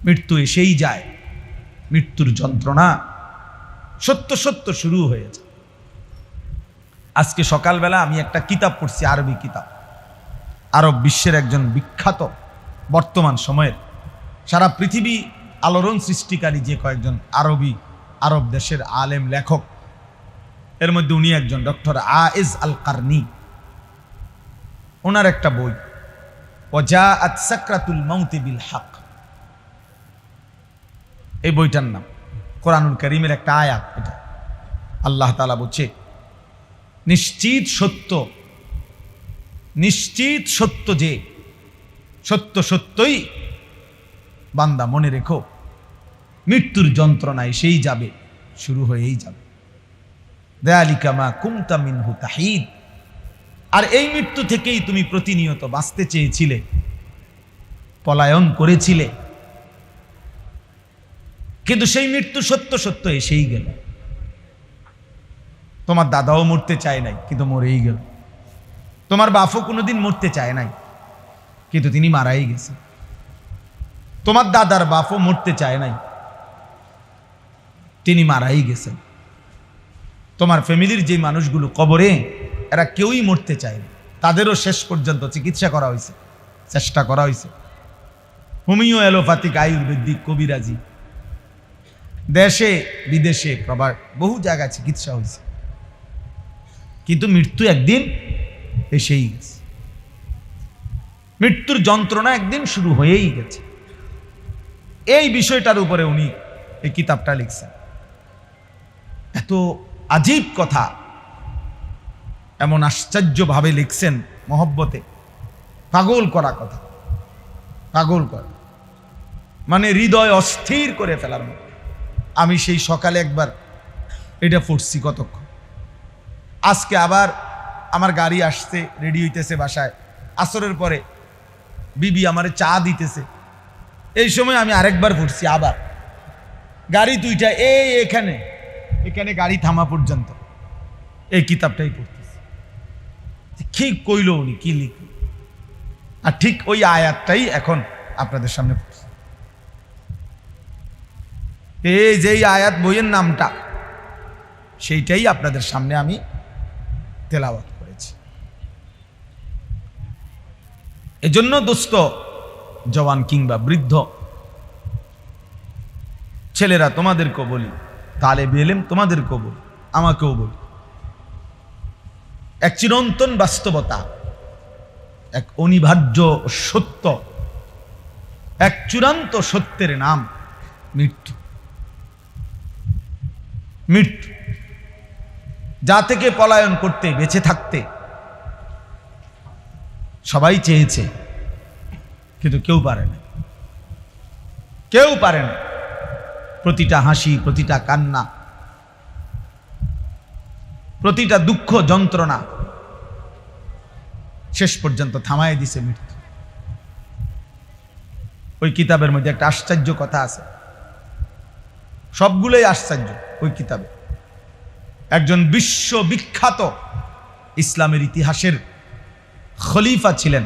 মৃত্যু এসেই যায়, মৃত্যুর যন্ত্রণা সত্য সত্য শুরু হয়েছে। আজকে সকালবেলা আমি একটা কিতাব পড়ছি, আরবি কিতাব। আরব বিশ্বের একজন বিখ্যাত বর্তমান সময়ের সারা পৃথিবী আলোড়ন সৃষ্টিকারী যে কয়েকজন আরব দেশের আলেম লেখক, এর মধ্যে উনি একজন, ডক্টর আয়েজ আল কারনি। ওনার একটা বই ওয়াজাআত সাকরাতুল মাউতি বিল হক, এই বইটার নাম। কোরআনুল কারীমের একটা আয়াত এটা। আল্লাহ তাআলা বলছে, নিশ্চিত সত্য যে সত্য সত্যই বান্দা মনে রেখো, মৃত্যুর যন্ত্রণা এসেই যাবে, শুরু হয়েই যাবে। যালিকা মা কুনতা মিনহু তাহিদ, আর এই মৃত্যু থেকেই তুমি প্রতিনিয়ত বাঁচতে চেয়েছিলে, পলায়ন করেছিলে, কিন্তু সেই মৃত্যু সত্য সত্য এসেই গেল। তোমার দাদাও মরতে চায় নাই, কিন্তু মরেই গেল। তোমার বাপও কোনোদিন মরতে চায় নাই, কিন্তু তিনি মারাই গেছে। তোমার দাদার বাপও মরতে চায় নাই, তিনি মারাই গেছেন। তোমার ফ্যামিলির যে মানুষগুলো কবরে, এরা কেউই মরতে চায় না, তাদেরও শেষ পর্যন্ত চিকিৎসা করা হয়েছে, চেষ্টা করা হয়েছে। হোমিও, অ্যালোপ্যাথিক, আয়ুর্বেদিক, কবিরাজি, দেশে বিদেশে প্রবাস বহু জায়গায় চিকিৎসা হয়েছে, কিন্তু মৃত্যু একদিন এসেই গেছে। মৃত্যুর যন্ত্রণা একদিন শুরু হয়েই গেছে। এই বিষয়টার উপরে উনি এই কিতাবটা লিখছেন। এত আজীব কথা, এমন আশ্চর্যভাবে লিখছেন, মহব্বতে পাগল করা কথা, পাগল করা মানে হৃদয় অস্থির করে ফেলার মতো। আমি সেই সকালে একবার এটা পড়ছি, কতক্ষণ। আজকে আবার আমার গাড়ি আসছে, রেডি হইতেছে বাসায়, আসরের পরে বিবি আমারে চা দিতেছে, এই সময় আমি আরেকবার পড়ছি, আবার গাড়ি দুইটা এখানে গাড়ি থামা পর্যন্ত এই কিতাবটাই পড়তেছি। ঠিক কইল উনি, কি লিখল, আর ঠিক ওই আয়াতটাই এখন আপনাদের সামনে পড়ছি। এই যেই আয়াত বইয়ের নামটা, সেইটাই আপনাদের সামনে আমি তেলাওয়াত করেছি। এজন্য দোস্ত, জওয়ান কিংবা বৃদ্ধ ছেলেরা, তোমাদেরকেও বলি, তালেবে ইলম তোমাদেরকেও বলি, আমাকেও বলি, এক চিরন্তন বাস্তবতা, এক অনিবার্য সত্য, এক চূড়ান্ত সত্যের নাম মৃত্যু। মৃত্যু, যা থেকে পলায়ন করতে, বেঁচে থাকতে সবাই চেয়েছে, কিন্তু কেউ পারে না, কেউ পারে না। প্রতিটা হাসি, প্রতিটা কান্না, প্রতিটা দুঃখ যন্ত্রণা শেষ পর্যন্ত থামায় দিছে মৃত্যু। ওই কিতাবের মধ্যে একটা আশ্চর্য কথা আছে, সবগুলোই আশ্চর্য। ওই কিতাবে একজন বিশ্ববিখ্যাত ইসলামের ইতিহাসের খলিফা ছিলেন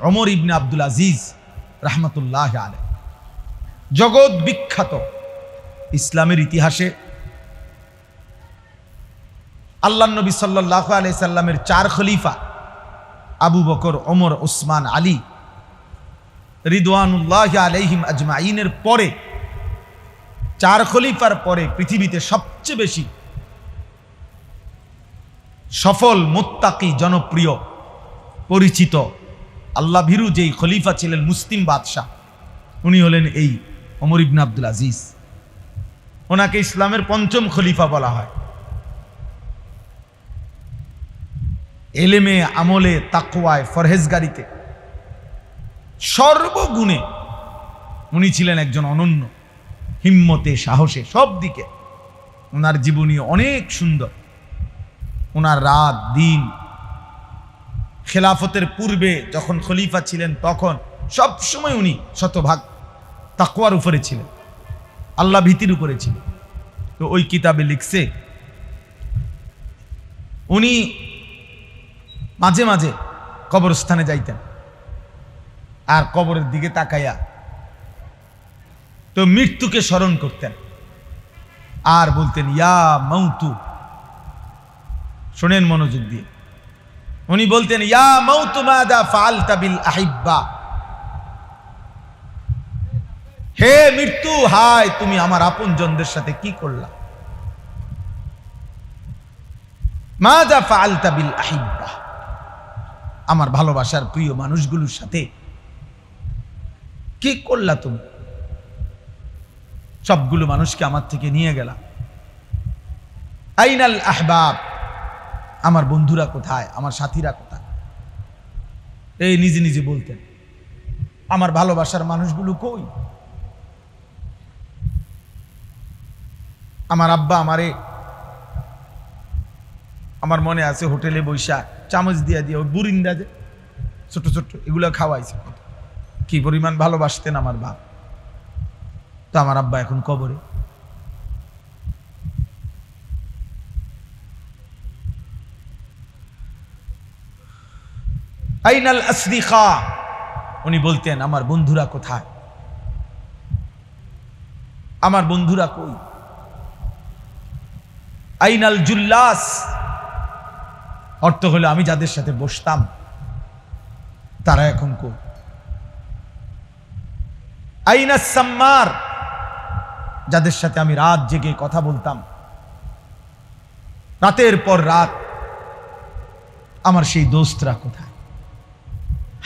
ওমর ইবনে আব্দুল আজিজ রাহমাতুল্লাহ আলাইহি। জগৎ বিখ্যাত ইসলামের ইতিহাসে আল্লাহর নবী সাল্লাল্লাহু আলাইহি সাল্লামের 4 খলিফা, আবু বকর, ওমর, ওসমান, আলী রিদওয়ানুল্লাহি আলাইহিম আজমাইনের পরে, 4 খলিফার পরে পৃথিবীতে সবচেয়ে বেশি সফল, মুত্তাকি, জনপ্রিয়, পরিচিত, আল্লাহ ভীরু যেই খলিফা ছিলেন, মুসলিম বাদশাহ, উনি হলেন এই ওমর ইবনে আব্দুল আজিজ। ওনাকে ইসলামের 5ম খলিফা বলা হয়। এলেমে, আমলে, তাকওয়ায়, ফরহেজগারিতে, সর্বগুণে উনি ছিলেন একজন অনন্য, হিম্মতে, সাহসে, সব দিকে ওনার জীবনী অনেক সুন্দর। ওনার রাত দিন, খেলাফতের পূর্বে যখন খলিফা ছিলেন তখন সব সময় উনি শতভাগ তাকওয়ার উপরে ছিলেন, আল্লাহ ভীতির উপরে ছিলেন। তো ওই কিতাবে লিখছে, উনি মাঝে মাঝে কবরস্থানে যাইতেন, আর কবরের দিকে তাকাইয়া তো মৃত্যুকে স্মরণ করতেন আর বলতেন ইয়া মাউতু। শোনেন মনোযোগ দিয়ে, উনি বলতেন ইয়া মাউতু মাযা ফাআলতা বিল আহিব্বা, হে মৃত্যু, হায় তুমি আমার আপনজনদের সাথে কি করলা। মাযা ফাআলতা বিল আহিব্বা, আমার ভালোবাসার প্রিয় মানুষগুলোর সাথে কি করলা তুমি। সবগুলো মানুষকে আমার থেকে নিয়ে গেলা। আইনাল আহবাব, আমার বন্ধুরা কোথায়, আমার সাথীরা কোথায়। এই নিজে নিজে বলতেন আমার ভালোবাসার মানুষগুলো কই। আমার আব্বা আমারে, আমার মনে আছে হোটেলে বৈশা চামচ দিয়া দিয়ে ওই বুরিন্দা যে ছোট ছোট এগুলো খাওয়াইছে, কি পরিমাণ ভালোবাসতেন আমার বাপ। তো আমার আব্বা এখন কবরে। আইনাল আসদিকা, উনি বলতেন আমার বন্ধুরা কোথায়, আমার বন্ধুরা কই। আইনাল জুল্লাস, অর্থ হলো আমি যাদের সাথে বসতাম তারা এখন কই। আইনাস সাম্মার, যাদের সাথে আমি রাত জেগে কথা বলতাম, রাতের পর রাত, আমার সেই দোস্তরা কোথায়।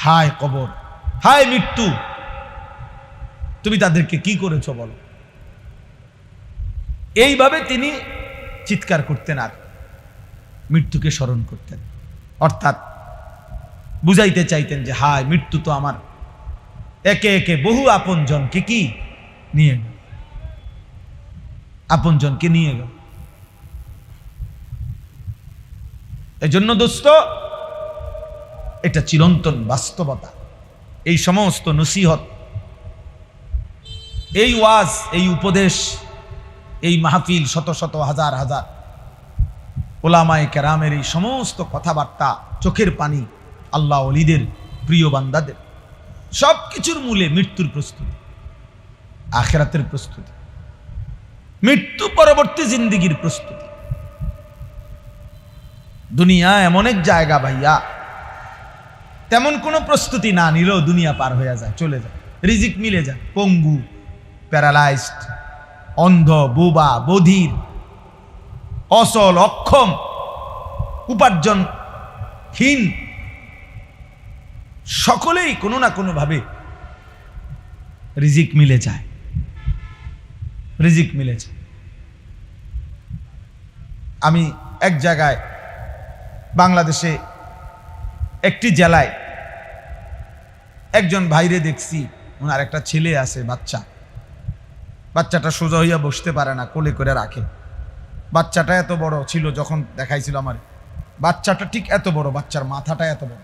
হায় কবর, হায় মৃত্যু, তুমি তাদেরকে কি করেছো বলো। এইভাবে তিনি চিৎকার করতেন আর মৃত্যুকে স্মরণ করতেন। অর্থাৎ বুঝাইতে চাইতেন যে হায় মৃত্যু তো আমার একে একে বহু আপনজনকে কি নিয়ে গেল, আপনজনকে নিয়ে গেল। এজন্য দোস্ত, এটা চিরন্তন বাস্তবতা। এই সমস্ত নসিহত, এই ওয়াজ, এই উপদেশ, এই মাহফিল, শত শত হাজার হাজার ওলামায়ে কেরামের এই সমস্ত কথাবার্তা, চোখের পানি, আল্লাহ ওলিদের প্রিয় বান্দাদের, সব কিছুর মূলে মৃত্যুর প্রস্তুতি, আখিরাতের প্রস্তুতি, মৃত্যু পরবর্তী জিন্দেগির প্রস্তুতি। দুনিয়া এমন এক জায়গা ভাইয়া, তেমন কোনো প্রস্তুতি না নিলেও দুনিয়া পার হয়ে যায়, চলে যায়, রিজিক মিলে যায়। পঙ্গু, প্যারালাইজড, অন্ধ, বোবা, বধির, অসল, অক্ষম, উপার্জনহীন, সকলেই কোনো না কোনো ভাবে রিজিক মিলে যায়, রিজিক মিলে যায়। আমি এক জায়গায় বাংলাদেশে একটি জেলায় একজন ভাইরে দেখছি, ওনার একটা ছেলে আছে, বাচ্চাটা সোজা হইয়া বসতে পারে না, কোলে করে রাখে। বাচ্চাটা এত বড় ছিল, যখন দেখাইছিল আমার, বাচ্চাটা ঠিক এত বড়, বাচ্চার মাথাটা এত বড়,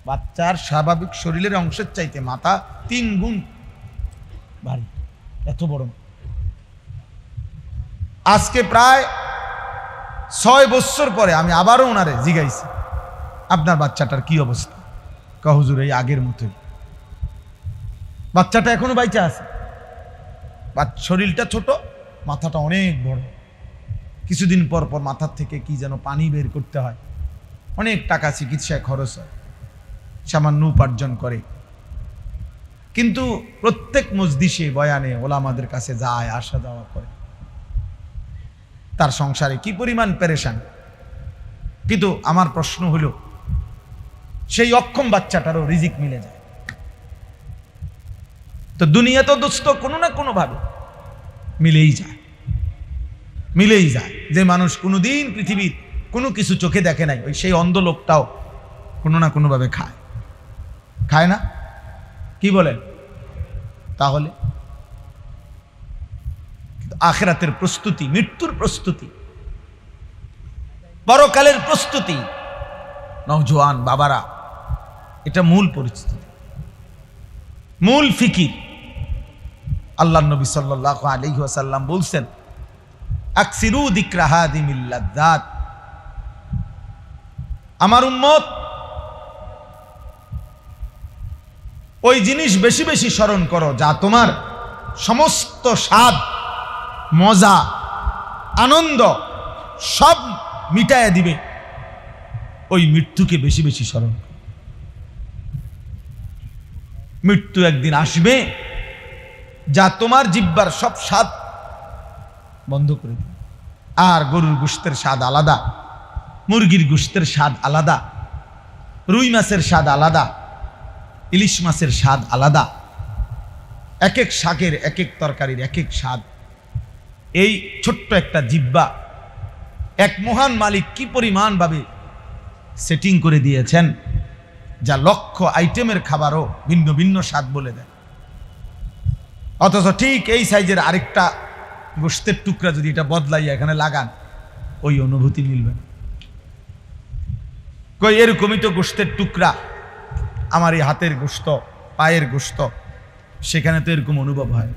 বাচ্চার স্বাভাবিক শরীরের অংশের চাইতে মাথা 3 গুণ ভারী, এত বড়। আজকে প্রায় 6 বছর পরে আমি আবারও ওনারে জিগাইছি আপনার বাচ্চাটার কি অবস্থা। হুজুর এই আগের মতোই, বাচ্চাটা এখনো বাইচা আছে, শরীরটা ছোট, মাথাটা অনেক বড়। কিছুদিন পর পর মাথার থেকে কি যেন পানি বের করতে হয়, অনেক টাকা চিকিৎসায় খরচ হয়, সামান্য উপার্জন করে। কিন্তু প্রত্যেক মজলিসে বয়ানে ওলামাদের কাছে যায়, আসা যাওয়া করে। তার সংসারে কি পরিমাণ পেরেশান। কিন্তু আমার প্রশ্ন হলো, সেই অক্ষম বাচ্চাটারও রিজিক মিলে যায়। তো দুনিয়া তো দোস্ত কোনো না কোনো ভাবে মিলেই যায়, মিলেই যায়। যে মানুষ কোনোদিন পৃথিবীর কোনো কিছু চোখে দেখে নাই, ওই সেই অন্ধ লোকটাও কোনো না কোনো ভাবে খায়, খায় না? কি বলেন? তাহলে আখিরাতের প্রস্তুতি, মৃত্যুর প্রস্তুতি, পরকালের প্রস্তুতি, নওজোয়ান বাবারা, এটা মূল পরিস্থিতি, মূল ফিকির। আল্লাহর নবী সাল্লাল্লাহু আলাইহি ওয়াসাল্লাম বলছেন, আকসিরু যিকরা হাদিমিল লাযযাত, আমার উম্মত ওই জিনিস বেশি বেশি স্মরণ করো যা তোমার সমস্ত স্বাদ, মজা, আনন্দ সব মিটায় দিবে। ওই মৃত্যুকে বেশি বেশি স্মরণ করো। মৃত্যু একদিন আসবে যা তোমার জিহ্বার সব স্বাদ বন্ধ করে দিবে। আর গরুর গোশতের স্বাদ আলাদা, মুরগির গোশতের স্বাদ আলাদা, রুই মাছের স্বাদ আলাদা, ইলিশ মাছের স্বাদ আলাদা। এক এক শাকের, এক এক তরকারির এক এক স্বাদ। এই ছোট্ট একটা জিহ্বা এক মহান মালিক কি পরিমাণ ভাবে সেটিং করে দিয়েছেন, যা লক্ষ আইটেমের খাবারও ভিন্ন ভিন্ন স্বাদ বলে দেয়। অথচ ঠিক এই সাইজের আরেকটা গোশতের টুকরা যদি এটা বদলাইয়া এখানে লাগান, ওই অনুভূতি মিলবে না। কই এরকমই তো গোশতের টুকরা, আমার এই হাতের গোশত, পায়ের গোশত, সেখানে তো এরকম অনুভব হয়।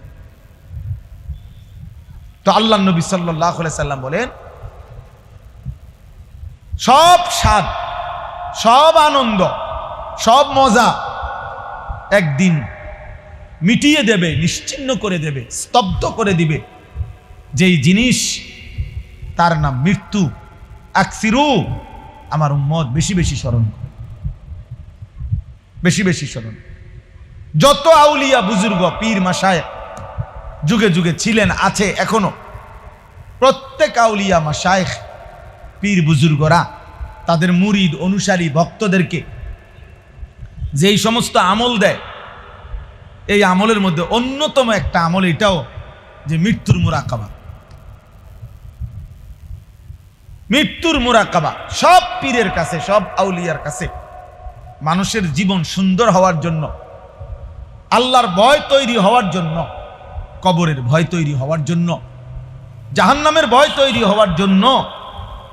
তো আল্লাহ নবী সাল্লাল্লাহু আলাইহি সাল্লাম বলেন, সব স্বাদ, সব আনন্দ, সব মজা একদিন মিটিয়ে দেবে, নিশ্চিহ্ন করে দেবে, স্তব্ধ করে দিবে যেই জিনিস, তার নাম মৃত্যু। আকসিরু, আমার উম্মত বেশি বেশি স্মরণ করে, বেশি বেশি স্মরণ। যত আউলিয়া বুজুর্গ, পীর মাশায়েখ যুগে যুগে ছিলেন, আছে এখনো, প্রত্যেক আউলিয়া মাশায়েখ পীর বুজুর্গরা তাদের মুরিদ, অনুসারী, ভক্তদেরকে যেই সমস্ত আমল দেয়, এই আমলের মধ্যে অন্যতম একটা আমল এটাও যে মৃত্যুর মুরাকাবা। মৃত্যুর মুরাকাবা সব পীরের কাছে, সব আউলিয়ার কাছে মানুষের জীবন সুন্দর হওয়ার জন্য, আল্লাহর ভয় তৈরি হওয়ার জন্য, কবরের ভয় তৈরি হওয়ার জন্য, জাহান্নামের ভয় তৈরি হওয়ার জন্য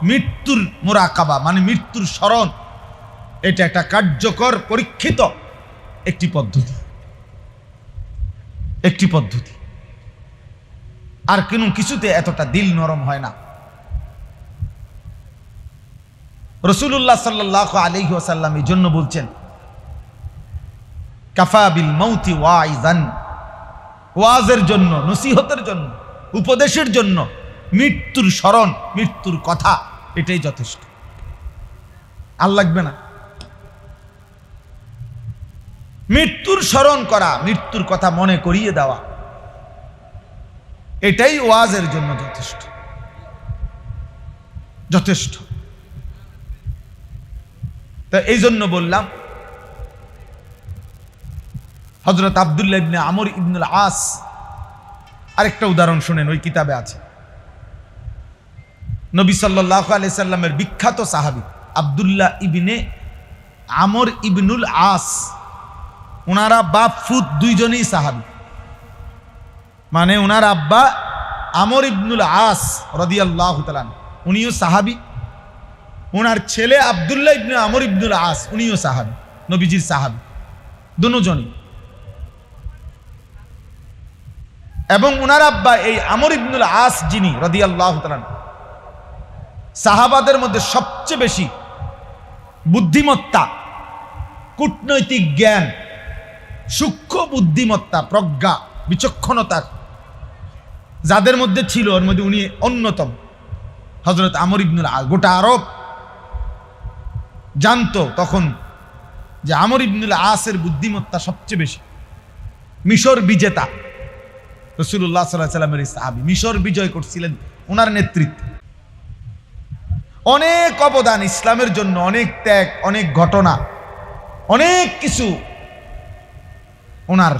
মৃত্যুর মুরাকাবা মানে মৃত্যুর স্মরণ, এটা একটা কার্যকর পরীক্ষিত একটি পদ্ধতি, একটি পদ্ধতি। আর কোনো কিছুতে এতটা দিল নরম হয় না। রাসূলুল্লাহ সাল্লাল্লাহু আলাইহি ওয়াসাল্লাম এই জন্য বলছেন, কাফা বিল মাউতি ওয়াইজান, ওয়াজের জন্য, নসিহতের জন্য, উপদেশের জন্য মৃত্যুর স্মরণ, মৃত্যুর কথা, এটাই যথেষ্ট। আর লাগবে না। মৃত্যুর স্মরণ করা, মৃত্যুর কথা মনে করিয়ে দেওয়া, এটাই ওয়াজের জন্য যথেষ্ট, যথেষ্ট। তো এই জন্য বললাম, হযরত আব্দুল্লাহ ইবনে আমর ইবনুল আস, আরেকটা উদাহরণ শুনেন, ওই কিতাবে আছে। নবী সাল্লাল্লাহু আলাইহি সাল্লামের বিখ্যাত সাহাবী আব্দুল্লাহ ইবনে আমর ইবনুল আস, ওনারা বাপ ফুত দুইজনই সাহাবী। মানে ওনার আব্বা আমর ইবনুল আস রাদিয়াল্লাহু তাআলা উনিও সাহাবী, ওনার ছেলে আব্দুল্লাহ ইবনে আমর ইবনুল আস উনিও সাহাবী, নবীজির সাহাবী দুজনই। এবং ওনার আব্বা এই আমর ইবনুল আস যিনি রাদিয়াল্লাহু তাআলা, সাহাবাদের মধ্যে সবচেয়ে বেশি বুদ্ধিমত্তা, কূটনৈতিক জ্ঞান, সূক্ষ্ম বুদ্ধিমত্তা, প্রজ্ঞা, বিচক্ষণতা যাদের মধ্যে ছিল, ওর মধ্যে উনি অন্যতম। হযরত আমর ইবনুল আস, গোটা আরব জানতো তখন যে আমর ইবনুল আসের বুদ্ধিমত্তা সবচেয়ে বেশি। মিশর বিজেতা রাসূলুল্লাহ সাল্লাল্লাহু আলাইহি সাল্লামের সাহাবী, মিশর বিজয় করছিলেন ওনার নেতৃত্বে। অনেক অবদান ইসলামের জন্য, অনেক ত্যাগ, অনেক ঘটনা, অনেক কিছু ওনার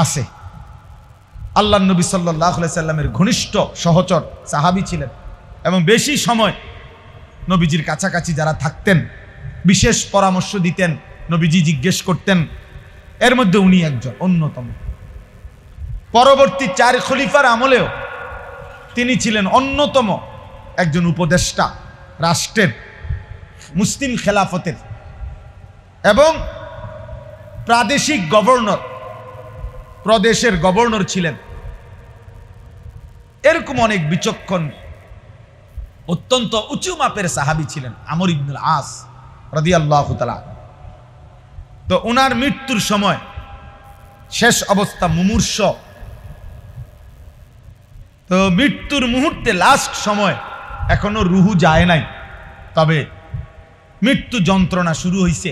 আছে। আল্লাহর নবী সাল্লাল্লাহু আলাইহি সাল্লামের ঘনিষ্ঠ সহচর সাহাবী ছিলেন এবং বেশি সময় নবীজির কাছাকাছি যারা থাকতেন, বিশেষ পরামর্শ দিতেন, নবীজি জিজ্ঞেস করতেন, এর মধ্যে উনি একজন অন্যতম। পরবর্তী 4 খলিফার আমলেও তিনি ছিলেন অন্যতম একজন উপদেষ্টা, রাষ্ট্রের, মুসলিম খেলাফতের এবং প্রাদেশিক গভর্নর, প্রদেশের গভর্নর ছিলেন। এরকম অনেক বিচক্ষণ, অত্যন্ত উঁচু মাপের সাহাবী ছিলেন আমর ইবনুল আস রাদিয়াল্লাহু তাআলা। তো ওনার মৃত্যুর সময় শেষ অবস্থা মুমূর্ষ। তো মৃত্যুর মুহূর্তে লাস্ট সময়, এখনো রুহু যায় নাই, তবে মৃত্যু যন্ত্রণা শুরু হয়েছে।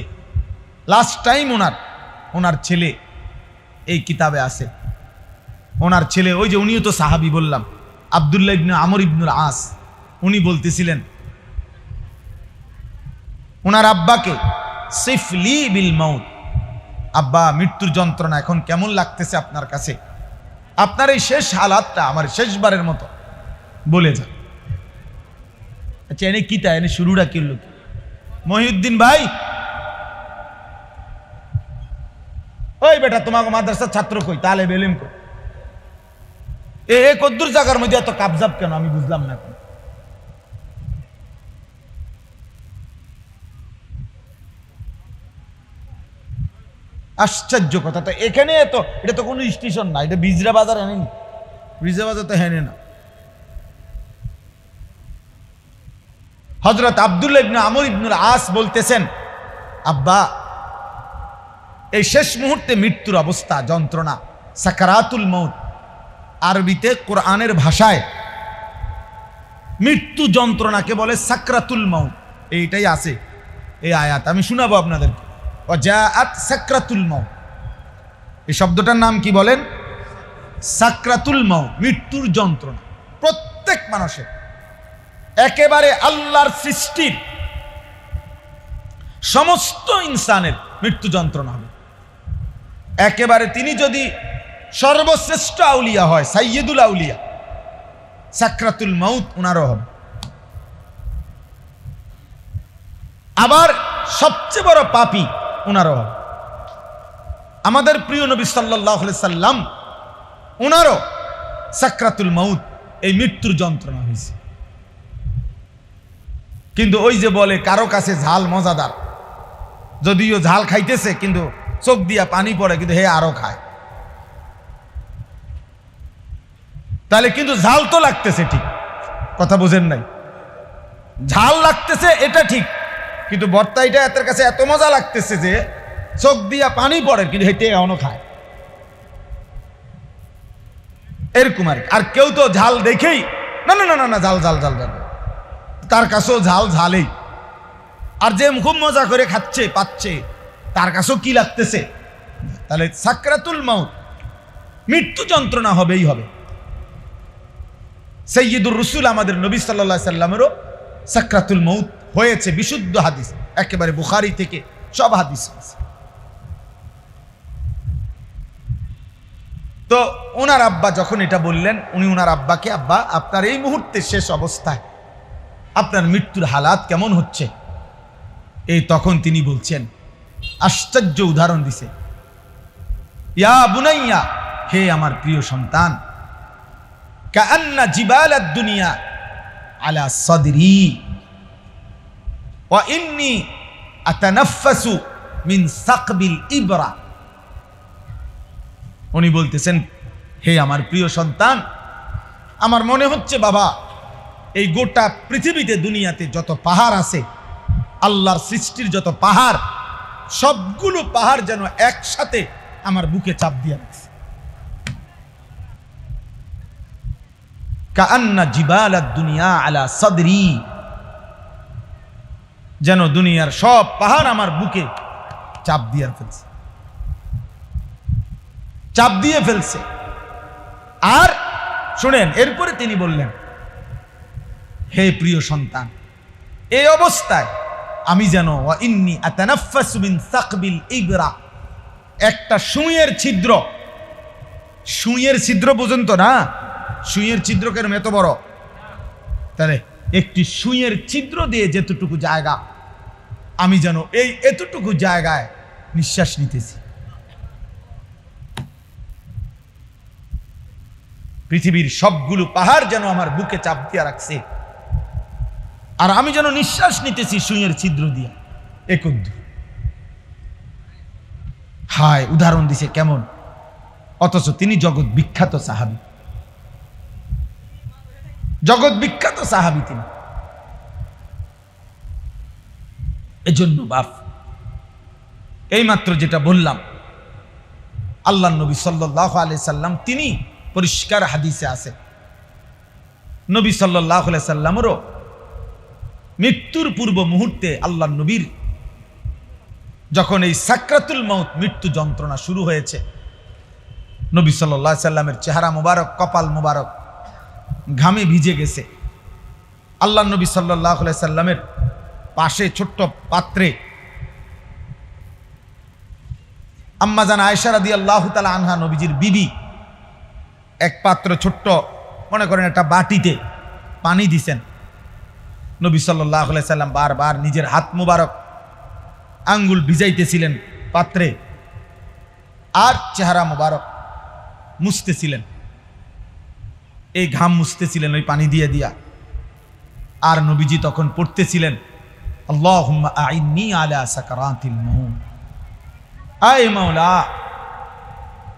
লাস্ট টাইম ওনার ছেলে এই কিতাবে আছে। ওনার ছেলে, ওই যে উনিও তো সাহাবী বললাম, আব্দুল্লাহ ইবনে আমর ইবনুল আস, উনি বলতেছিলেন ওনার আব্বাকে, সিফলি বিল মাউত, আব্বা মৃত্যুর যন্ত্রণা এখন কেমন লাগতেছে আপনার কাছে? আপনার এই শেষ হালাতটা আমার শেষবারের মতো বলে যান। আচ্ছা, এনে কিতা, এনে শুরুটা কিনল কি? মহিউদ্দিন ভাই, ওই বেটা তোমাকে মাদ্রাসার ছাত্র কই, তাহলে বেলিম কই, এ কদ্দুর জায়গার মধ্যে এত কাবজাব কেন? আমি বুঝলাম না এখন। আশ্চর্য কথা তো, এখানে তো এটা তো কোনো স্টেশন না, এটা বিজরা বাজার, এনেনি বিজরা বাজার তো হেনে না। হযরত আব্দুল্লাহ ইবনে আমর ইবনুল আস বলতেছেন, আব্বা এই শেষ মুহূর্তে মৃত্যুর অবস্থা, যন্ত্রণা, সাকারাতুল মউত, আরবিতে কোরআনের ভাষায় মৃত্যু যন্ত্রণাকে বলে সাকরাতুল মউত। এইটাই আছে এই আয়াত, আমি শোনাবো আপনাদেরকে। ওয়াজাআত সাকরাতুল মউত, এই শব্দটার নাম কি বলেন? সাকরাতুল মউত, মৃত্যুর যন্ত্রণা। প্রত্যেক মানুষের, একেবারে আল্লাহর সৃষ্টির সমস্ত ইনসানের মৃত্যু যন্ত্রণা হবে। একেবারে তিনি যদি সর্বশ্রেষ্ঠ আউলিয়া হয়, সাইয়্যিদুল আউলিয়া, সাকরাতুল মউত উনারও হবে। আবার সবচেয়ে বড় পাপী উনারও হবে। আমাদের প্রিয় নবী সাল্লাল্লাহু আলাইহি সাল্লাম, উনারও সাকরাতুল মউত, এই মৃত্যুর যন্ত্রণা হয়েছে। কিন্তু ওই যে বলে কারো কাছে ঝাল মজাদার, যদিও ঝাল খাইতেছে কিন্তু চোখ দিয়া পানি পড়ে, কিন্তু হে আরো খায়। তাহলে কিন্তু ঝাল তো লাগতেছে, ঠিক কথা বুঝেন নাই? ঝাল লাগতেছে এটা ঠিক, কিন্তু ভর্তাইটা এর কাছে এত মজা লাগতেছে যে চোখ দিয়া পানি পড়ে, কিন্তু হেঁটে এখনো খায়, এরকম আর কেউ তো ঝাল দেখেই না না না না ঝাল ঝাল ঝাল ঝাল, তার কাছেও ঝাল ঝালেই। আর যে খুব মজা করে খাচ্ছে পাচ্ছে, তার কাছেও কি লাগতেছে? তাহলে সাকরাতুল মউত, মৃত্যু যন্ত্রণা হবেই হবে। সাইয়্যিদুর রাসূল আমাদের নবী সাল্লাল্লাহু আলাইহি সাল্লামেরও সাকরাতুল মউত হয়েছে, বিশুদ্ধ হাদিস, একেবারে বুখারী থেকে সব হাদিস আছে। তো ওনার আব্বা যখন এটা বললেন, উনি ওনার আব্বাকে, আব্বা আপনার এই মুহূর্তে শেষ অবস্থায় আপনার মৃত্যুর হালাত কেমন হচ্ছে? এই তখন তিনি বলছেন, আশ্চর্য উদাহরণ দিছে, ইয়া বুনাইয়া, হে আমার প্রিয় সন্তান, কাআন্না জিবালাদ দুনিয়া আলা সাদরি ওয়া ইন্নী আতানাফাসু মিন সাকবিল ইবরা। উনি বলতেছেন, হে আমার প্রিয় সন্তান, আমার মনে হচ্ছে বাবা, এই গোটা পৃথিবীতে দুনিয়াতে যত পাহাড় আছে, আল্লাহর সৃষ্টির যত পাহাড়, সবগুলো পাহাড় যেন একসাথে আমার বুকে চাপ দিয়ে রাখছে। কাআন্না জিবালাদ দুনিয়া আলা সাদরি, যেন দুনিয়ার সব পাহাড় আমার বুকে চাপ দিয়ে ফেলছে, চাপ দিয়ে ফেলছে। আর শুনেন, এরপরে তিনি বললেন, হে প্রিয় সন্তান, এই অবস্থায় আমি যেন ওয়া ইন্নী আতানাফাসু মিন সাকবিল ইবরা, একটা সুইয়ের ছিদ্র, সুইয়ের ছিদ্র পর্যন্ত না, সুইয়ের ছিদ্র কেন এত বড়? তাহলে একটি সুইয়ের ছিদ্র দিয়ে যেতটুকু জায়গা, আমি যেন এই এতটুকু জায়গায় নিঃশ্বাস নিতেছি। পৃথিবীর সবগুলো পাহাড় যেন আমার বুকে চাপ দিয়ে রাখছে, আর আমি যেন নিঃশ্বাস নিতেছি সুইয়ের ছিদ্র দিয়ে একদ্দু। হায়, উদাহরণ দিছে কেমন! অথচ তিনি জগৎ বিখ্যাত সাহাবী, জগৎ বিখ্যাত সাহাবী তিনি। এজন্য বাপ, এইমাত্র যেটা বললাম, আল্লাহ নবী সাল্লাল্লাহু আলাইহি সাল্লাম তিনি পরিষ্কার হাদিসে আছে, নবী সাল্লাল্লাহু আলাইহি সাল্লামেরও মৃত্যুর পূর্ব মুহূর্তে আল্লাহ নবীর যখন এই সাকরাতুল মাউত মৃত্যু যন্ত্রণা শুরু হয়েছে, নবী সাল্লাল্লাহু আলাইহি সাল্লামের চেহারা মোবারক, কপাল মোবারক ঘামে ভিজে গেছে। আল্লাহ নবী সাল্লাল্লাহু আলাইহি সাল্লামের পাশে ছোট্ট পাত্রে আম্মা জান আয়েশা রাদিয়াল্লাহু তাআলা আনহা নবীজির বিবি এক পাত্র ছোট্ট মনে করেন একটা বাটিতে পানি দিছেন। নবী সাল্লাল্লাহু আলাইহি সাল্লাম বারবার নিজের হাত মোবারক আঙ্গুল ভিজাইতেছিলেন পাত্রে আর চেহারা মোবারক মুছতেছিলেন, এই ঘাম মুছতেছিলেন ওই পানি দিয়ে দিয়া। আর নবীজি তখন পড়তেছিলেন আল্লাহুম্মা আইন্নি আলা সাকারাতিল মাউত, আয় মাওলা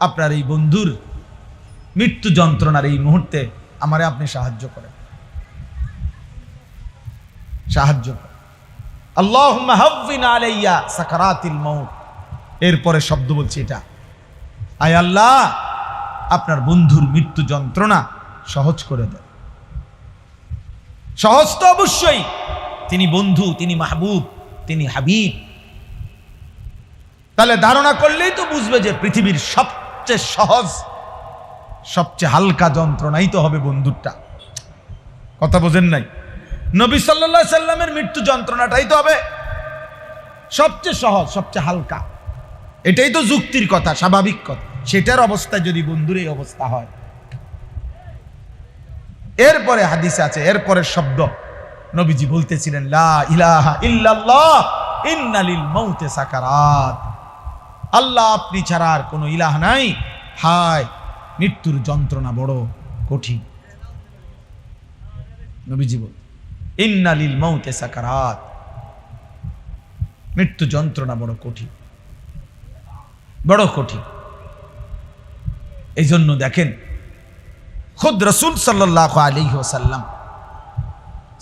আপনার এই বন্ধুর মৃত্যু যন্ত্রণার এই মুহূর্তে আমারে আপনি সাহায্য করেন, সাহায্য করেন। আল্লাহুম্মা হাওয়িন আলাইয়া সাকারাতিল মাউত, এরপরে শব্দ বলছি এটা, আয় আল্লাহ আপনার বন্ধুর মৃত্যু যন্ত্রণা সহজ করে দেন। সহজ তো অবশ্যই, তিনি বন্ধু, তিনি মাহবুব, তিনি হাবিব। তাহলে ধারণা করলেই তো বুঝবে যে পৃথিবীর সবচেয়ে সহজ সবচেয়ে হালকা যন্ত্রণাই তো হবে বন্ধুরটা। কথা বোঝেন নাই? নবী সাল্লাল্লাহু আলাইহি সাল্লামের মৃত্যু যন্ত্রণাটাই তো হবে সবচেয়ে সহজ, সবচেয়ে হালকা। এটাই তো যুক্তির কথা, স্বাভাবিক কথা। সেটার অবস্থায় যদি বন্ধুর এই অবস্থা হয়, এরপরে হাদিসে আছে, এরপরে শব্দ নবীজি বলতেছিলেন লা ইলাহা ইল্লাল্লাহ ইন্না লিল মাউতি সাকারাত, আল্লাহ আপনি ছাড়া আর কোনো ইলাহ নাই, হায় মৃত্যুর যন্ত্রণা বড় কঠিন। নবীজি বল ইন্না লিল মাউতি সাকারাত, মৃত্যু যন্ত্রণা বড় কঠিন, বড় কঠিন। এই জন্য দেখেন খুদ রাসূল সাল্লাল্লাহু আলাইহি ওয়াসাল্লাম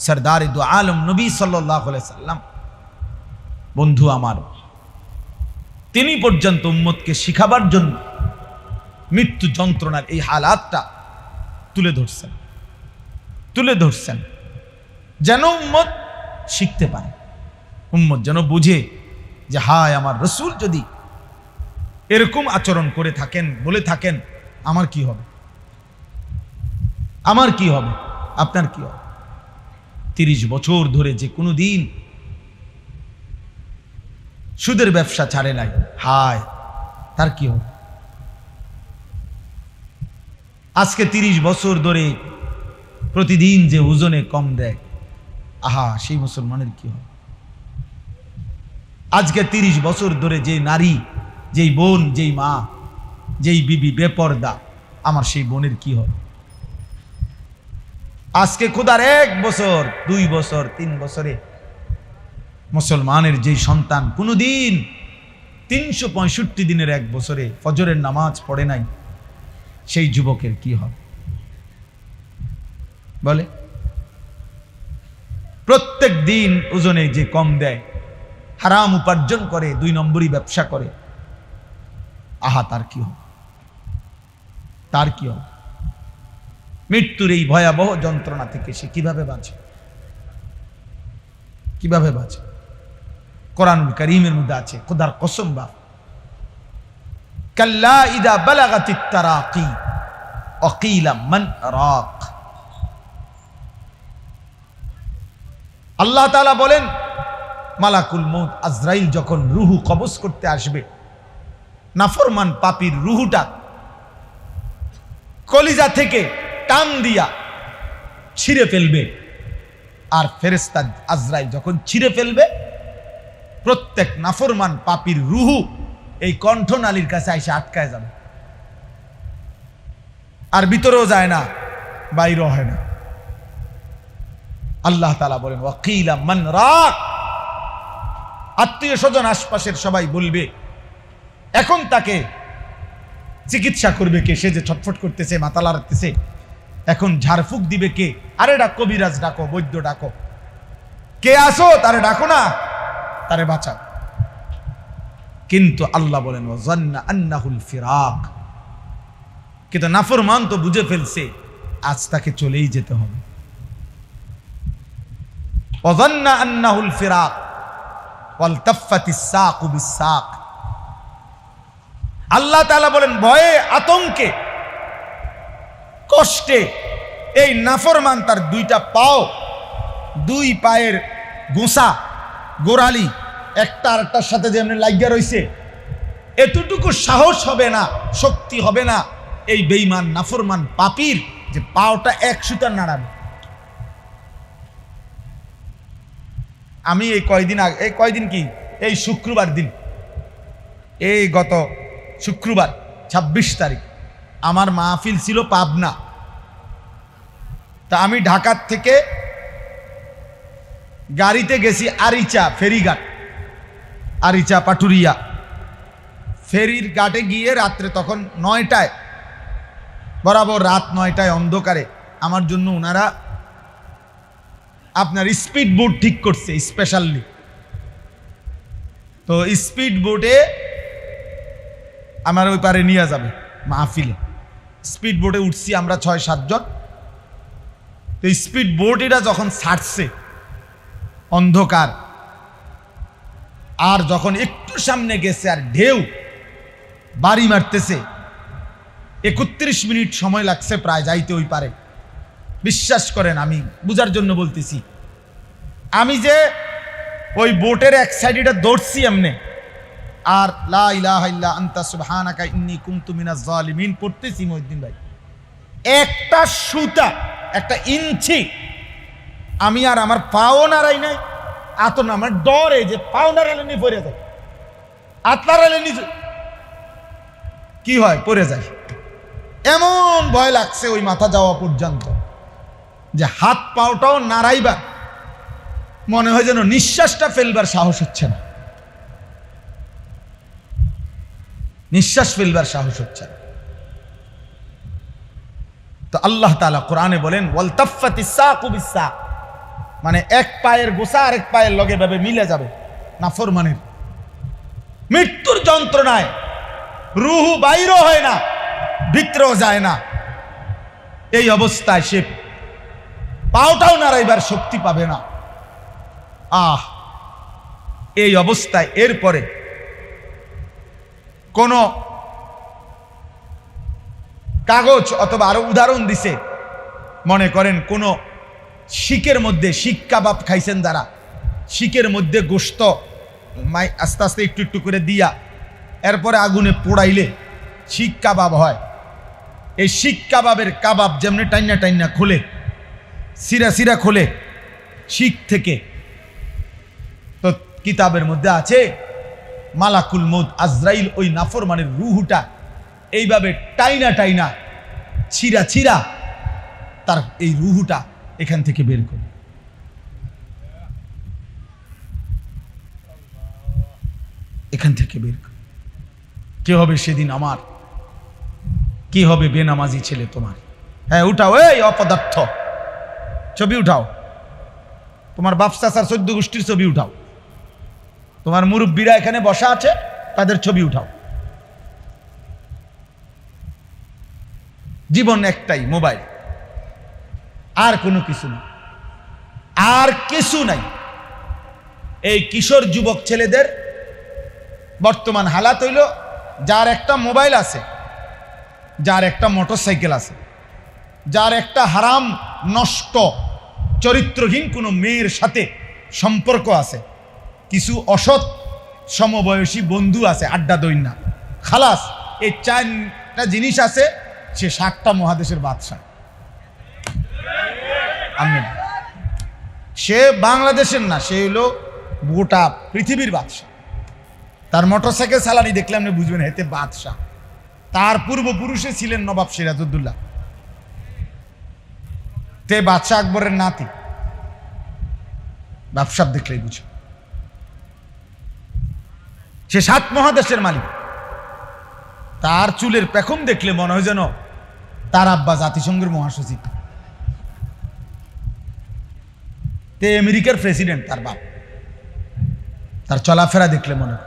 সরদার দু আলম নবী সাল্লাল্লাহু আলাইহি সাল্লাম, বন্ধু আমার, তিনি পর্যন্ত উম্মতকে শিখাবার জন্য মৃত্যু যন্ত্রণার এই হালাতটা তুলে ধরছেন যেন উম্মত শিখতে পারে, উম্মত যেন বুঝে যে হায় আমার রাসূল যদি এরকম আচরণ করে থাকেন, বলে থাকেন, আমার কি হবে, আমার কি হবে, আপনার কি হবে। 30 বছর ধরে যে কোনো দিন সুদের ব্যবসা ছাড়ে নাই, হায় তার কি হবে। আজকে 30 বছর ধরে প্রতিদিন যে ওজনে কম দেয়, আহা সেই মুসলমানের কি হবে। আজকে 30 বছর ধরে যে নারী, যেই বোন, যেই মা, যেই বিবি বেপর্দা, আমার সেই বোনের কি হবে। আজকে খোদার 1 বছর 2 বছর 3 বছরে মুসলমানের যেই সন্তান কোনোদিন 365 দিনের 1 বছরে ফজরের নামাজ পড়ে নাই, সেই যুবকের কি হবে বলে। প্রত্যেক দিন ওজনে যে কম দেয়, হারাম উপার্জন করে, 2 নম্বরই ব্যবসা করে, আহা তার কি হবে, তার কি হবে। মৃত্যুর এই ভয়াবহ যন্ত্রণা থেকে সে কিভাবে বাঁচে, কিভাবে বাঁচে। কোরআনুল কারীমের মধ্যে আছে, খোদার কসম বা কাল্লা ইদা বালাগাতিত তারাকি ওয়াকিলা মান রাক। আল্লাহ তাআলা বলেন মালাকুল মউত আজরাইল যখন রূহ কবজ করতে আসবে, নাফরমান পাপীর রূহটা কলিজা থেকে টান দিয়া ছিঁড়ে ফেলবে। আর ফেরেশতা আজরাইল যখন ছিঁড়ে ফেলবে, প্রত্যেক নাফরমান পাপীর রূহ এই কণ্ঠনালীর কাছে এসে আটকায় যাবে, আর ভিতরেও যায় না, বাইরেও হয় না। আল্লাহ তাআলা বলেন ওয়াকিলা মান রাক, আত্মীয় স্বজন আশপাশের সবাই বলবে, এখন তাকে চিকিৎসা করবে কে, সে যে ছটফট করতেছে, মাথা লাড়তেছে, এখন ঝাড়ফুঁক দিবে কে, আরে ডাক কবিরাজ ডাকো, বৈদ্য ডাকো, কে আসো, তারে ডাকো না, তারে বাঁচাও। কিন্তু আল্লাহ বলেন ওয়াজান্না আন্নাহুল ফিরাক, কিন্তু নাফরমান তো বুঝে ফেলছে আজ তাকে চলেই যেতে হবে। ওয়াজান্না আন্নাহুল ফিরাক ওয়ালতাফাতিস সাকু বিসাক। আল্লাহ তাআলা বলেন ভয়ে আতঙ্কে কষ্টে এই নাফরমান তার দুইটা পাও, দুই পায়ের গোসা গোড়ালি একটা আরেকটার সাথে যেমন লাগিয়া রইছে, এতটুকু সাহস হবে না, শক্তি হবে না এই বেঈমান নাফরমান পাপীর যে পাওটা এক সুতার নাড়াবে। আমি এই কয়দিন কি এই শুক্রবার দিন, এই গত শুক্রবার 26 তারিখ আমার মাহফিল ছিল পাবনা। তা আমি ঢাকার থেকে গাড়িতে গেছি আরিচা ফেরিঘাট, আরিচা পাটুরিয়া ফেরির ঘাটে গিয়ে রাত্রে তখন 9টায়, বরাবর রাত 9টায় অন্ধকারে আমার জন্য ওনারা আপনার স্পিড বোট ঠিক করছে স্পেশালি। তো স্পিড বোটে আমার ওই পারে নিয়ে যাবে মাহফিলে। স্পিড বোটে উঠছি আমরা 6-7 জন। তো স্পিড বোট এটা যখন ছাড়ছে অন্ধকার, আর যখন একটু সামনে গেছে আর ঢেউ বাড়ি মারতেছে, 31 মিনিট সময় লাগছে প্রায় যাইতে ওই পারে। বিশ্বাস করেন, আমি বুঝার জন্য বলতেছি, আমি যে ওই বোটের এক সাইডে দৌড়ছি এমনে আর লা ইলাহা ইল্লা আনতা সুবহানাকা ইন্নী কুনতু মিনাজ জালিমিন পড়তেছি মহিউদ্দিন ভাই, একটা সুতা একটা ইঞ্চি আমি আর আমার পাও নাড়াই নাই, আত না আমার ডরে যে পাও নাড়ালে নিয়ে পড়ে যায়, হাত নাড়ালে নিচে কি হয় পড়ে যায়। এমন ভয় লাগছে ওই মাথা যাওয়া পর্যন্ত যে হাত পাওটাও নাড়াইবার মনে হয় যেন নিঃশ্বাসটা ফেলবার সাহস হচ্ছে না, নিঃশ্বাস ফেলবার সাহস হচ্ছে না। তো আল্লাহ তাআলা কোরআনে বলেন ওয়ালতাফাতিস সাকু বিসাক, মানে এক পায়ের গোসা আরেক পায়ের লগে ভাবে মিলে যাবে। নাফরমানের মৃত্যুর যন্ত্রণায় রুহু বাইরও হয় না, ভিতরেও যায় না, এই অবস্থায় সে পাওটাও নাড়াইবার শক্তি পাবে না। এই অবস্থায় এরপরে কোন কাগজ অথবা আরো উদাহরণ দিছে, মনে করেন কোন শিকের মধ্যে, শিক কাবাব খাইছেন যারা, শিকের মধ্যে গোশত আস্তে আস্তে একটু একটু করে দিয়া এরপরে আগুনে পোড়াইলে শিক কাবাব হয়। এই শিক কাবাবের কাবাব যেমনি টাইনা টাইনা খোলে, সিরা সিরা খোলে শিক থেকে, তো কিতাবের মধ্যে আছে মালাকুল মউত আজরাইল ওই নাফরমানের রুহুটা এইভাবে টাইনা টাইনা ছিঁড়া ছিঁড়া তার এই রুহুটা এখান থেকে বের করে। এখান থেকে বের করে কে হবে সেদিন আমার, কি হবে বেনামাজি ছেলে তোমার। হ্যাঁ উঠাও, এই অপদার্থ ছবি উঠাও, তোমার বাপ চাচার 14 গোষ্ঠীর ছবি উঠাও, তোমার মুরব্বীরা এখানে বসা আছে তাদের ছবি উঠাও। জীবন একটাই, মোবাইল, আর কোনো কিছু না, আর কিছু নাই। এই কিশোর যুবক ছেলেদের বর্তমান হালাত হইল, যার একটা মোবাইল আছে, যার একটা মোটরসাইকেল আছে, যার একটা হারাম নষ্ট চরিত্রহীন কোনো মেয়ের সাথে সম্পর্ক আছে, কিছু অসৎ সমবয়সী বন্ধু আছে, আড্ডা দইনা, খালাস এই 4টা জিনিস আছে, সে 7টা মহাদেশের বাদশা। আমিন। সে বাংলাদেশের না, সে হলো গোটা পৃথিবীর বাদশা। তার মোটরসাইকেল চালানি দেখলে আপনি বুঝবেন হেতে বাদশা। তার পূর্বপুরুষে ছিলেন নবাব সিরাজউদ্দৌলা, তে বাদশাহ আকবরের নাতি। ব্যবসা দেখলেই বুঝো সে 7 মহাদেশের মালিক। তার চুলের পেখম দেখলে মনে হয় যেন তার আব্বা জাতিসংঘের মহাসচিব, তে আমেরিকার প্রেসিডেন্ট তার বাপ। তার চলাফেরা দেখলে মনে হয়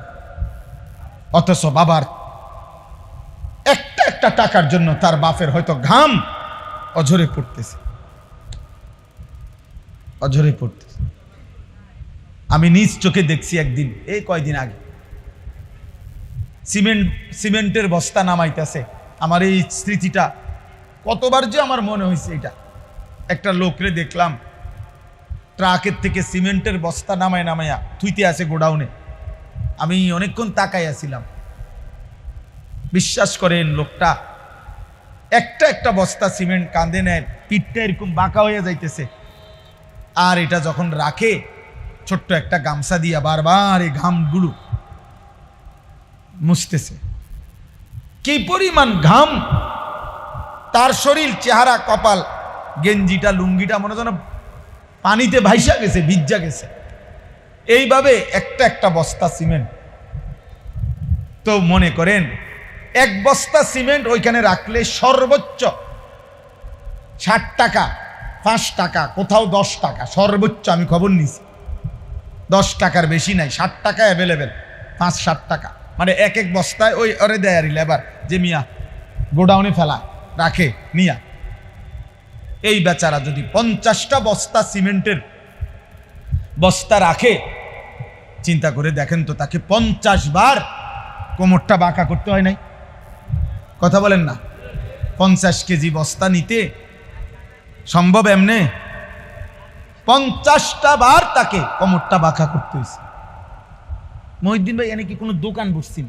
অথচ বাবার একটা একটা টাকার জন্য তার বাপের হয়তো ঘাম অঝরে পড়তেছে, অঝরে পড়তেছে। আমি নিজ চোখে দেখছি একদিন, এই কয়দিন আগে, সিমেন্টের বস্তা নামাইতেছে। আমার এই স্মৃতিটা কতবার যে আমার মনে হয়েছে। এটা একটা লোকরে দেখলাম ট্রাকের থেকে সিমেন্টের বস্তা নামাইয়া থুইতে আছে গোডাউনে। আমি অনেকক্ষণ তাকাইয়াছিলাম। বিশ্বাস করেন, লোকটা একটা একটা বস্তা সিমেন্ট কাঁধে নেয়, পিঠটা এরকম বাঁকা হয়ে যাইতেছে। আর এটা যখন রাখে, ছোট্ট একটা গামছা দিয়া বারবার এই ঘামগুলো মুছতেছে। কি পরিমাণ ঘাম তার শরীর, চেহারা, কপাল, গেঞ্জিটা, লুঙ্গিটা মনে যেন পানিতে ভাইসা গেছে, ভিজা গেছে। এইভাবে একটা একটা বস্তা সিমেন্ট। তো মনে করেন এক বস্তা সিমেন্ট ওইখানে রাখলে সর্বোচ্চ 60 টাকা, 5 টাকা, কোথাও 10 টাকা সর্বোচ্চ। আমি খবর নিছি 10 টাকার বেশি নাই, 60 টাকা অ্যাভেলেবেল, 5-7 টাকা। মানে এক এক বস্তায় ওই ওরে দেয় লেবার, যে মিয়া গোডাউনে ফেলা রাখে নিয়া। এই বেচারা যদি 50টা বস্তা সিমেন্টের বস্তা রাখে, চিন্তা করে দেখেন তো, তাকে 50 বার কোমরটা বাঁকা করতে হয় নাই? কথা বলেন না? 50 কেজি বস্তা নিতে সম্ভব এমনে? 50টা বার তাকে কোমরটা বাঁকা করতে হয়েছে। মহিউদ্দিন ভাই, এনে কি কোনো দোকান বসছেন?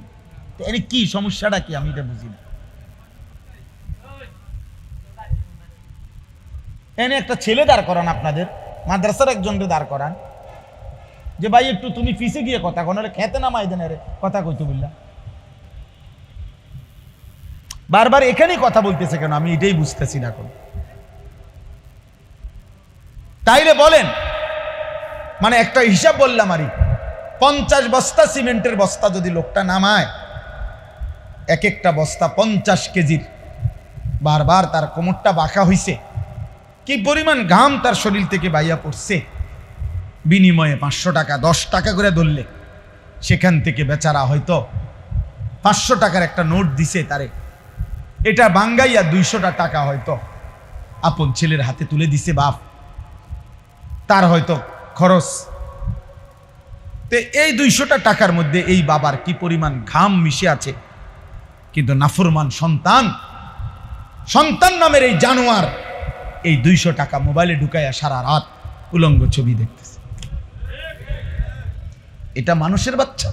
এনে কি সমস্যাটা কি আমি এটা বুঝি না। এনে একটা ছেলে দাঁড় করান, আপনাদের মাদ্রাসার একজনকে দাঁড় করান, যে ভাই একটু তুমি ফিসে গিয়ে কথা কোন, খেতে নামাই দেন রে কথা কইতে বললা। বারবার এখানেই কথা বলতেছে কেন, আমি এটাই বুঝতেছি না এখন। তাইলে বলেন, মানে একটা হিসাব বললাম, আরই 50 বস্তা সিমেন্টের বস্তা যদি লোকটা নামায়, এক একটা বস্তা 50 কেজির, বারবার তার কোমরটা বাঁকা হইছে, কি পরিমাণ ঘাম তার শরীর থেকে বাইয়া পড়ছে। বিনিময়ে 500 টাকা, 10 টাকা করে ধরলে সেখান থেকে বেচারা হয়তো 500 টাকার একটা নোট দিছে তারে, এটা বাঙ্গাইয়া 200টা টাকা হয়তো আপন ছেলের হাতে তুলে দিছে বাপ, তার হয়তো খরচ। তো এই 200টা টাকার মধ্যে এই বাবার কি পরিমাণ ঘাম মিশে আছে। কিন্তু নাফরমান সন্তান নামের এই জানোয়ার এই 200 টাকা মোবাইলে ঢুকাইয়া সারা রাত উলঙ্গ ছবি দেখতেছে। এটা মানুষের বাচ্চা?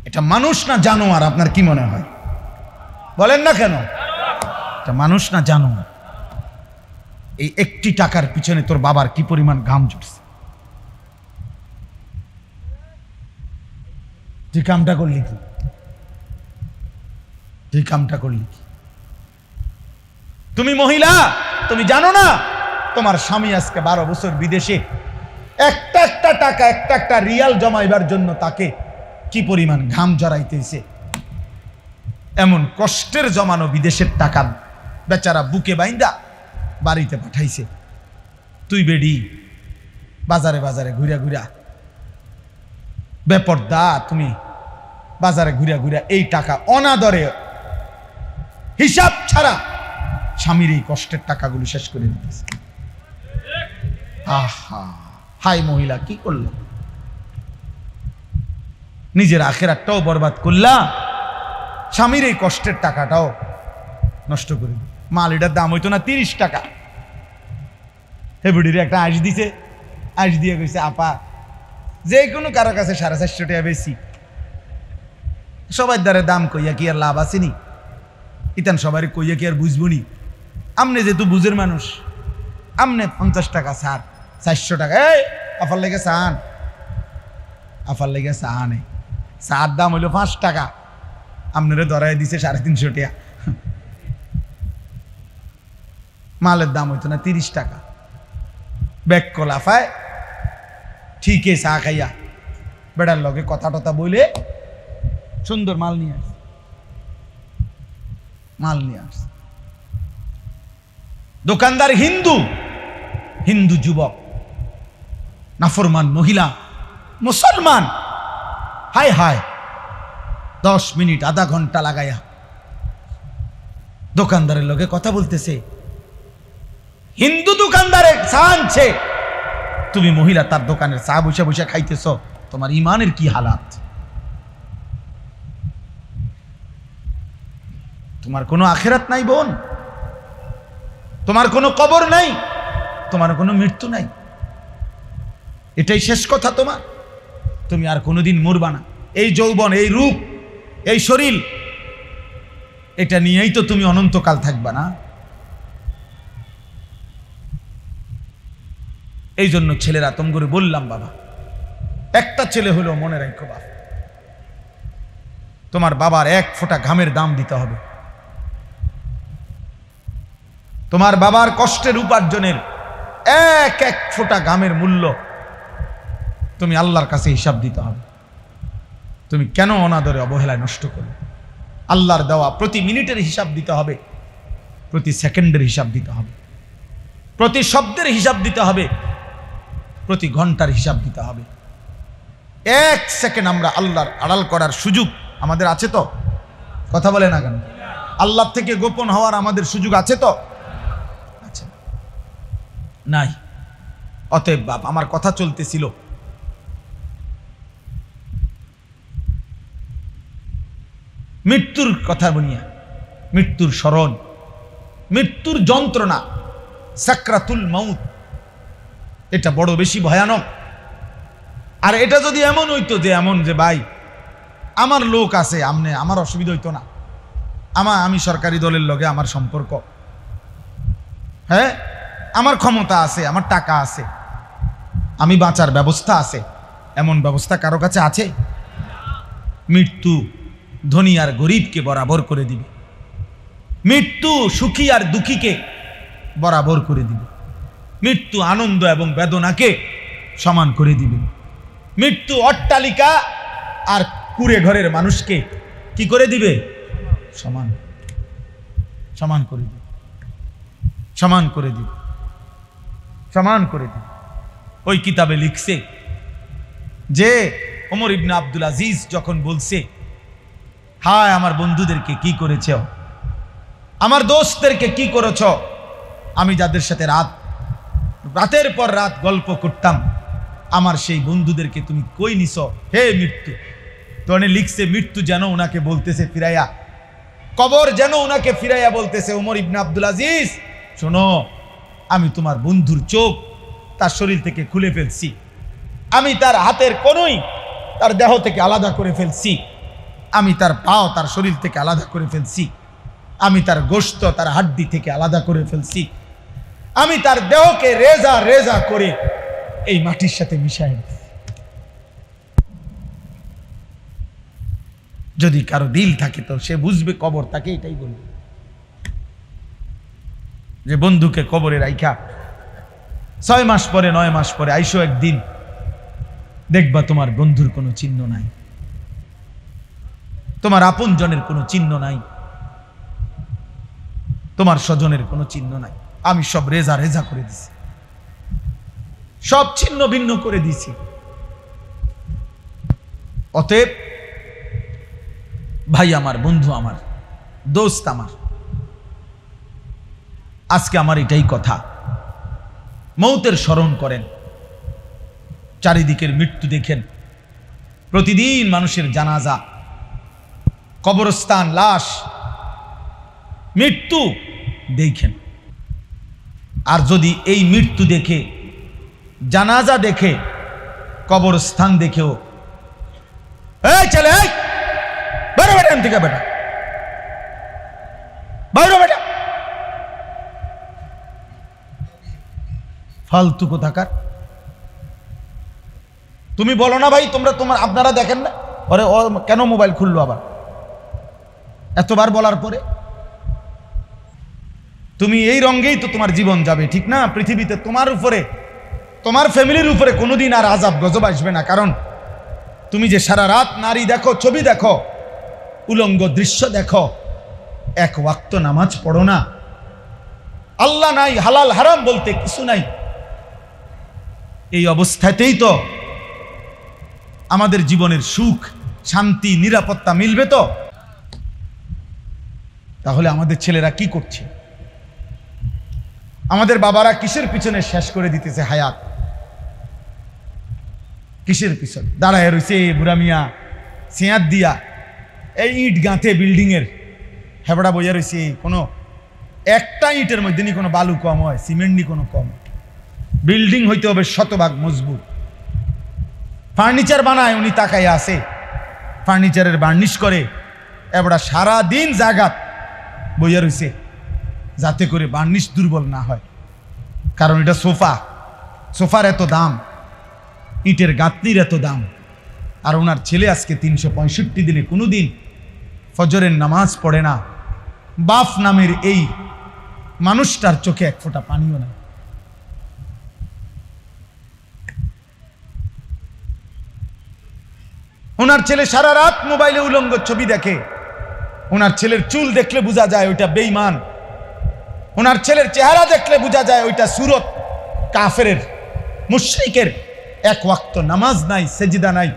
এটা মানুষ না জানোয়ার? আপনার কি মনে হয়? বলেন না কেন? এটা মানুষ না জানোয়ার? এই একটি টাকার পিছনে তোর বাবার কি পরিমাণ ঘাম ঝরছে। তুই কামটা করলি কি? তুই কামটা করলি কি? তুমি মহিলা, তুমি জানো না তোমার স্বামী আজকে 12 বছর বিদেশে, একটা একটা টাকা, একটা একটা রিয়াল জমাইবার জন্য তাকে কি পরিমাণ ঘাম জড়াইতেছে। এমন কষ্টের জমানো বিদেশের টাকা বেচারা বুকে বাইন্দা বাড়িতে পাঠাইছে। তুই বেডি বাজারে বাজারে ঘুরা ঘুরা বেপরদা, তুমি বাজারে ঘুরা ঘুরা এই টাকা অনাদরে হিসাব ছাড়া স্বামীর এই কষ্টের টাকাগুলো শেষ করে দিতেছে। আহা, হাই মহিলা, কি করল? নিজের আখেরাতটাও বরবাদ করলা, স্বামীর এই কষ্টের টাকাটাও নষ্ট করে দিল। মাল এটার দাম হইতো না 30 টাকা। হেবুডির একটা আইস দিছে, আইস দিয়ে কইছে, আপা যে কোনো কারো কাছে 450 টাকা বেশি, সবাই দ্বারে দাম কইয়া কি আর লাভ আসেনি? ইতান সবাই কইয়া কি আর বুঝবনি? আমনে যেহেতু বুঝের মানুষ, আমনে 50 টাকা ছাড়, 400 টাকা। এই আফার লেগে চান, আফার লেগে চানে চার দাম হইল 5 টাকা, আপনারে ধরাই দিছে 350 টাকা। মালের দাম হইতো না 30 টাকা। ব্যাগ কলাফায় ঠিকই চা খাইয়া বেড়ার লগে কথা টথা বলে সুন্দর মাল নিয়ে আস, মাল নিয়ে আস। দোকানদার হিন্দু যুবক, নাফরমান মহিলা মুসলমান, হায় হায় 10 মিনিট আধা ঘন্টা লাগাইয়া দোকানদারের লগে কথা বলতেছে, হিন্দু দোকানদারে চা আনছে, তুমি মহিলা তার দোকানের চা বসে বসে খাইতেছ, তোমার ইমানের কি হালাত? তোমার কোনো আখিরাত নাই বোন, তোমার কোনো কবর নাই, তোমার কোনো মৃত্যু নাই, এটাই শেষ কথা তোমার। তুমি আর কোনোদিন মরবা না। এই যৌবন, এই রূপ, এই শরীর, এটা নিয়েই তো তুমি অনন্তকাল থাকবা না। এই জন্য ছেলেরা তোম করে বললাম, বাবা একটা ছেলে হলো মনে রাখো বাবা, তোমার বাবার 1 ফোঁটা ঘামের দাম দিতে হবে। তোমার বাবার কষ্টের উপার্জনের 1 ফোঁটা ঘামের মূল্য তুমি আল্লাহর কাছে হিসাব দিতে হবে। তুমি কেন অনাদরে অবহেলায় নষ্ট করো? আল্লাহর দেওয়া প্রতি মিনিটের হিসাব দিতে হবে, প্রতি সেকেন্ডের হিসাব দিতে হবে, প্রতি শব্দের হিসাব দিতে হবে, প্রতি ঘন্টার হিসাব দিতে হবে। 1 সেকেন্ড আমরা আল্লাহর আড়াল করার সুযোগ আমাদের আছে তো? কথা বলে না কেন? আল্লাহ থেকে গোপন হওয়ার আমাদের সুযোগ আছে তো? আচ্ছা, নাই। অতএব বাপ, আমার কথা চলতেছিল, মৃত্যুর কথা বলিয়া, মৃত্যুর স্মরণ, মৃত্যুর যন্ত্রণা, সাকরাতুল মাউত, এটা বড় বেশি ভয়ানক। আর এটা যদি এমন হইতো যে এমন যে ভাই আমার লোক আছে, আমার অসুবিধা হইতো না, আমি সরকারি দলের লগে আমার সম্পর্ক, হ্যাঁ আমার ক্ষমতা আছে, আমার টাকা আছে, আমি বাঁচার ব্যবস্থা আছে, এমন ব্যবস্থা কারো কাছে আছে? মৃত্যু ধনী আর গরিবকে বরাবর করে দিবে, মৃত্যু সুখী আর দুঃখীকে বরাবর করে দিবে, মৃত্যু আনন্দ এবং বেদনাকে সমান করে দিবে, মৃত্যু অট্টালিকা আর কুড়ে ঘরের মানুষকে কি করে দিবে? সমান, সমান করে দিবে, সমান করে দিবে, সমান করে দিবে। ওই কিতাবে লিখছে যে ওমর ইবনে আব্দুল আজিজ যখন বলছে, হায় আমার বন্ধুদেরকে কি করেছ, আমার দোস্তদেরকে কি করেছ, আমি যাদের সাথে রাতের পর রাত গল্প করতাম, আমার সেই বন্ধুদেরকে তুমি কই নিছ হে মৃত্যু? তো লিখছে, মৃত্যু যেন ওনাকে বলতেছে ফিরাইয়া, কবর যেন ওনাকে ফিরাইয়া বলতেছে, ওমর ইবনে আব্দুল আজিজ শোনো, আমি তোমার বন্ধুর চোখ তার শরীর থেকে খুলে ফেলছি, আমি তার হাতের কোনোই তার দেহ থেকে আলাদা করে ফেলছি, আমি তার পাও তার শরীর থেকে আলাদা করে ফেলছি, আমি তার গোশত তার হাড্ডি থেকে আলাদা করে ফেলছি, আমি তার দেহকে রেজা রেজা করে এই মাটির সাথে মিশাই দিই। যদি কারো দিল থাকে তো সে বুঝবে, কবর তাকে এটাই বলবে যে বন্ধুকে কবরে রাইখা 6 মাস পরে 9 মাস পরে আইসো একদিন, দেখবা তোমার বন্ধুর কোনো চিহ্ন নাই, তোমার আপন জনের কোনো চিহ্ন নাই, তোমার স্বজনের কোনো চিহ্ন নাই। আমি সব রেজা রেজা করে দিছি, সব ছিন্ন ভিন্ন করে দিছি। অতএব ভাই আমার, বন্ধু আমার, দোস্ত আমার, আজকে আমার এটাই কথা, মৌতের স্মরণ করেন, চারিদিকের মৃত্যু দেখেন, প্রতিদিন মানুষের জানাজা, কবরস্থান, লাশ, মৃত্যু দেখেন। আর যদি এই মৃত্যু দেখে, জানাজা দেখে, কবরস্থান দেখেও এই চলে এই বেরো বেটা, থেকে বেটা বাইরো বেটা, ফালতু কোথাকার। তুমি বলো না ভাই, আপনারা দেখেন না, ওরে ও কেন মোবাইল খুললো আবার? এতবার বলার পরে তুমি এই রঙেই তো তোমার জীবন যাবে, ঠিক না? পৃথিবীতে তোমার উপরে, তোমার ফ্যামিলির উপরে কোনোদিন আর আযাব গজব আসবে না, কারণ তুমি যে সারা রাত নারী দেখো, ছবি দেখো, উলঙ্গ দৃশ্য দেখো, 1 ওয়াক্ত নামাজ পড়ো না, আল্লাহ নাই, হালাল হারাম বলতে কিছু নাই, এই অবস্থাতেই তো আমাদের জীবনের সুখ শান্তি নিরাপত্তা মিলবে তো? তাহলে আমাদের ছেলেরা কি করছে? আমাদের বাবারা কিসের পিছনে শেষ করে দিতেছে হায়াত? কিসের পিছনে দাঁড়ায় রয়েছে বুড়া মিয়া সিয়াত দিয়া, এই ইট গাঁথে বিল্ডিং এর হেবড়া বইয়া রয়েছে। কোনো একটা ইটের মধ্যে নি কোনো বালু কম হয়, সিমেন্ট নি কোনো কম। বিল্ডিং হইতে হবে শতভাগ মজবুত। ফার্নিচার বানায় উনি তাকায় আছে, ফার্নিচারের বার্নিশ করে, এবার সারা দিন জাগাত বইয়া রয়েছে যাতে করে বার্নিশ দুর্বল না হয়। কারণ এটা সোফা, সোফার এত দাম, ইটের গাঁথনির এত দাম। আর ওনার ছেলে আজকে 365 দিনে কোনো দিন ফজরের নামাজ পড়ে না। বাপ নামের এই মানুষটার চোখে এক ফোঁটা পানিও না। ওনার ছেলে সারা রাত মোবাইলে উলঙ্গ ছবি দেখে। ওনার ছেলের চুল দেখলে বোঝা যায় ওইটা বেঈমান। ওনার ছেলের চেহারা দেখলে বোঝা যায় ওইটা সুরত কাফেরের, মুশরিকের। এক ওয়াক্ত নামাজ নাই, সেজদা নাই,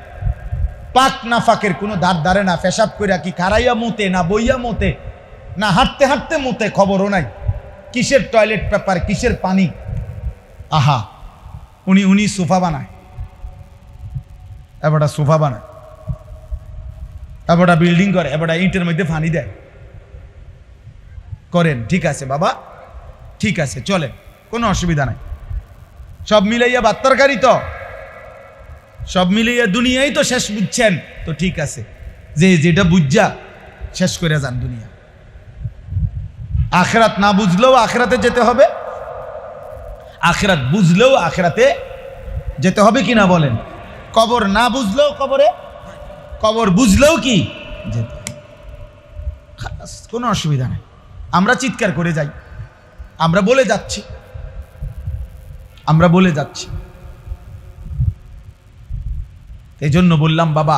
পাক নাফাকের কোনো ধার ধারে না। পেশাব কইরা কি খারাইয়া মুতে না বইয়া মুতে না হাঁটতে হাঁটতে মুতে, খবরও নাই। কিসের টয়লেট পেপার, কিসের পানি। আহা, উনি সোফা বানায়, এবারটা সোফা বানায়, এবারটা বিল্ডিং করে, এবারটা ইটের মধ্যে পানি দেয়। করেন, ঠিক আছে বাবা, ঠিক আছে, চলেন, কোনো অসুবিধা নাই। সব মিলাইয়া বাত্তরকারী তো, সব মিলাইয়া দুনিয়াই তো শেষ বুঝছেন তো, ঠিক আছে, যে যেটা বুঝা শেষ করে যান দুনিয়া। আখিরাত না বুঝলেও আখিরাতে যেতে হবে, আখিরাত বুঝলেও আখিরাতে যেতে হবে কিনা বলেন? কবর না বুঝলেও কবরে, কবর বুঝলেও কি যেতে হবে। কোনো অসুবিধা নেই। আমরা চিৎকার করে যাই, আমরা বলে যাচ্ছি, আমরা বলে যাচ্ছি। এই জন্য বললাম বাবা,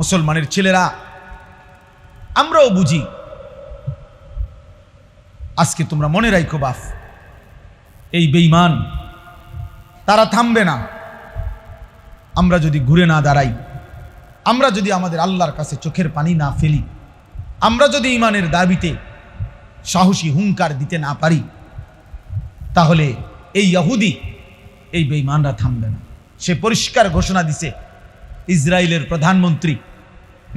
মুসলমানের ছেলেরা, আমরাও বুঝি। আজকে তোমরা মনে রাখো বাপ, এই বেঈমান তারা থামবে না। আমরা যদি ঘুরে না দাঁড়াই, আমরা যদি আমাদের আল্লাহর কাছে চোখের পানি না ফেলি, আমরা যদি ইমানের দাবিতে সাহসী হুঙ্কার দিতে না পারি, তাহলে এই ইহুদি, এই বেঈমানরা থামবে না। সে পরিষ্কার ঘোষণা দিছে, ইসরায়েলের প্রধানমন্ত্রী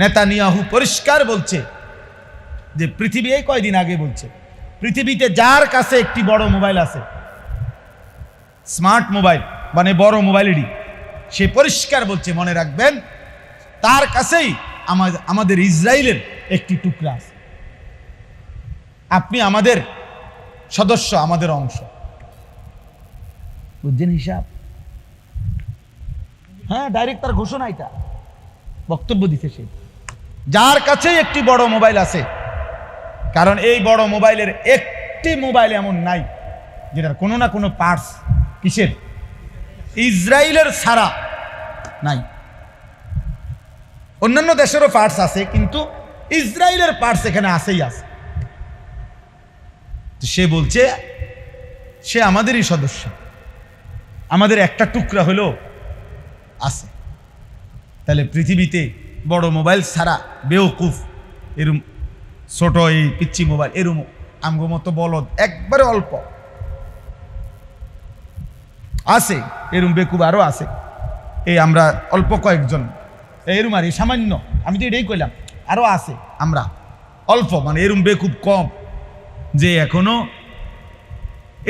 নেতানিয়াহু পরিষ্কার বলছে যে পৃথিবী, এই কয়দিন আগে বলছে, পৃথিবীতে যার কাছে একটি বড় মোবাইল আছে, স্মার্ট মোবাইল মানে বড় মোবাইলেরই, সে পরিষ্কার বলছে, মনে রাখবেন তার কাছেই আমাদের ইসরায়েলের একটি টুকরা আছে। আপনি আমাদের সদস্য, আমাদের অংশ। বুঝছেন হিসাব? হ্যাঁ, ডাইরেক্ট তার ঘোষণা, এটা বক্তব্য দিতে সে, যার কাছেই একটি বড় মোবাইল আছে। কারণ এই বড় মোবাইলের একটি মোবাইল এমন নাই যেটার কোনো না কোনো পার্টস কিসের, ইসরায়েলের ছাড়া নাই। অন্যান্য দেশেরও পার্টস আছে, কিন্তু ইসরায়েলের পার্টস এখানে আছেই আছে। সে বলছে সে আমাদেরই সদস্য, আমাদের একটা টুকরা হলো আছে। তাহলে পৃথিবীতে বড় মোবাইল ছাড়া বেওকুফ, এরম ছোট এই পিচ্ছি মোবাইল, এরম আমগো মতো বলদ একবারে অল্প আছে, এরম বেকুব আরো আছে। এই আমরা অল্প কয়েকজন এরম, আর এই সামান্য, আমি তো এটাই কইলাম, আরো আছে আমরা অল্প, মানে এরম বেকুব কম, যে এখনো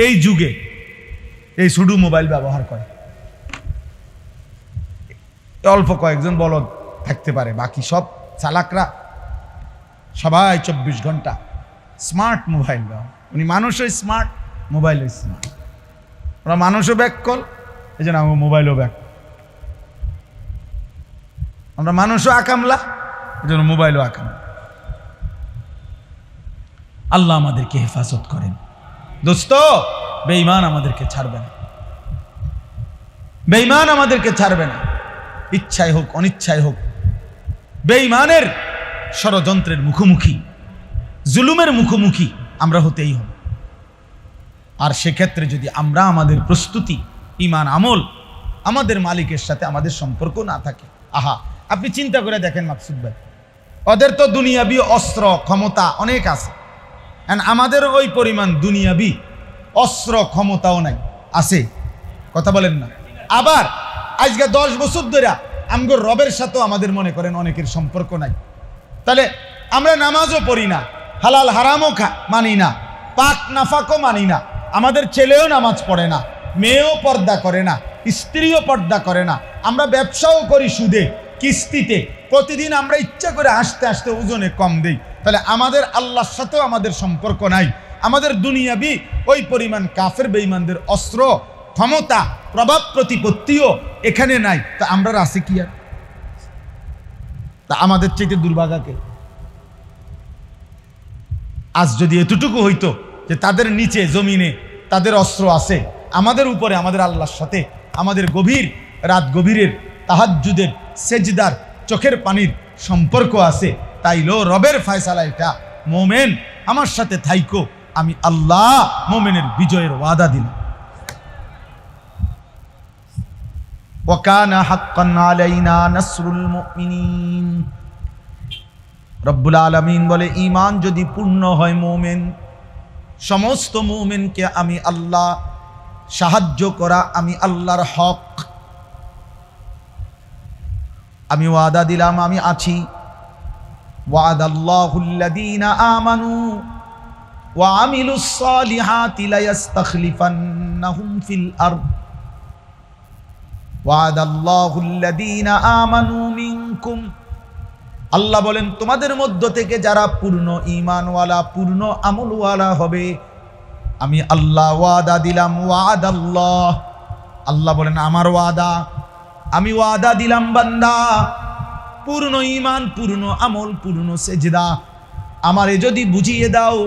এই যুগে এই শুধু মোবাইল ব্যবহার করে। অল্প কয়েকজন বলদ থাকতে পারে, বাকি সব চালাকরা সবাই 24 ঘন্টা স্মার্ট মোবাইল ব্যবহার। উনি মানুষও স্মার্ট, মোবাইলও স্মার্ট। ওরা মানুষও ব্যাক কল, এই জন্য আমার মোবাইলও ব্যাক। আমরা মানুষও আকামলা, এই জন্য মোবাইলও আকামলা। আল্লাহ আমাদেরকে হেফাজত করেন। দোস্ত, বেঈমান আমাদেরকে ছাড়বে না, বেঈমান আমাদেরকে ছাড়বে না। ইচ্ছায় হোক অনিচ্ছায় হোক, বেঈমানের ষড়যন্ত্রের মুখোমুখি, জুলুমের মুখোমুখি আমরা হতেই হবে। আর সেক্ষেত্রে যদি আমরা আমাদের প্রস্তুতি, ইমান, আমল, আমাদের মালিকের সাথে আমাদের সম্পর্ক না থাকে, আহা, আপনি চিন্তা করে দেখেন মাকসুদ ভাই, ওদের তো দুনিয়াবি অস্ত্র ক্ষমতা অনেক আছে, আমাদের ওই পরিমাণ দুনিয়াবি অস্ত্র ক্ষমতাও নাই, আছে? কথা বলেন না? আবার আজকে 10 বছর ধরে আমগো রবের সাথেও আমাদের মনে করেন অনেকের সম্পর্ক নাই। তাহলে আমরা নামাজও পড়ি না, হালাল হারামও মানি না, পাক নাফাকও মানি না, আমাদের ছেলেও নামাজ পড়ে না, মেয়েও পর্দা করে না, স্ত্রীও পর্দা করে না, আমরা ব্যবসাও করি সুদে কিস্তিতে, প্রতিদিন আমরা ইচ্ছা করে হাসতে হাসতে ওজনে কম দেই। তাহলে আমাদের আল্লাহর সাথেও আমাদের সম্পর্ক নাই, আমাদের দুনিয়াবি ওই পরিমাণ কাফের বেঈমানদের অস্ত্র ক্ষমতা প্রভাব প্রতিপত্তিও এখানে নাই। তা আমরা আছি কি আর? তা আমাদের চাইতে দুর্ভাগাকে। আজ যদি এতটুকু হইতো যে তাদের নিচে জমিনে তাদের অস্ত্র আছে, আমাদের উপরে আমাদের আল্লাহর সাথে আমাদের গভীর রাত গভীরের তাহাজ্জুদের সেজদার চোখের পানির সম্পর্ক আছে, তাইলো রবের ফয়সালা এটা, মোমেন আমার সাথে থাইকো, আমি আল্লাহ মোমেনের বিজয়ের ওয়াদা দিলাম। ওয়াকানা হাক্কান আলাইনা নাসরুল মুমিনিন। রব্বুল আলামিন বলে, ঈমান যদি পূর্ণ হয় মোমেন, সমস্ত মোমেনকে আমি আল্লাহ সাহায্য করা আমি আল্লাহর হক। আমি ওয়াদা দিলাম, আমি আছি। ওয়াদাল্লাহুল্লাযীনা আমানু ওয়া আমিলুস সালিহাতি লা ইস্তাখলিফান্নাহুম ফিল আরদ ওয়াদাল্লাহুল্লাযীনা আমানু মিনকুম। আল্লাহ বলেন, তোমাদের মধ্য থেকে যারা পূর্ণ ঈমানওয়ালা পূর্ণ আমলওয়ালা হবে, আমি আল্লাহ ওয়াদা দিলাম। ওয়াদাল্লাহ, আল্লাহ বলেন আমার ওয়াদা, আমি ওয়াদা দিলাম বান্দা, পূর্ণ ঈমান পূর্ণ আমল পূর্ণ সেজদা আমারে যদি বুঝিয়ে দাও,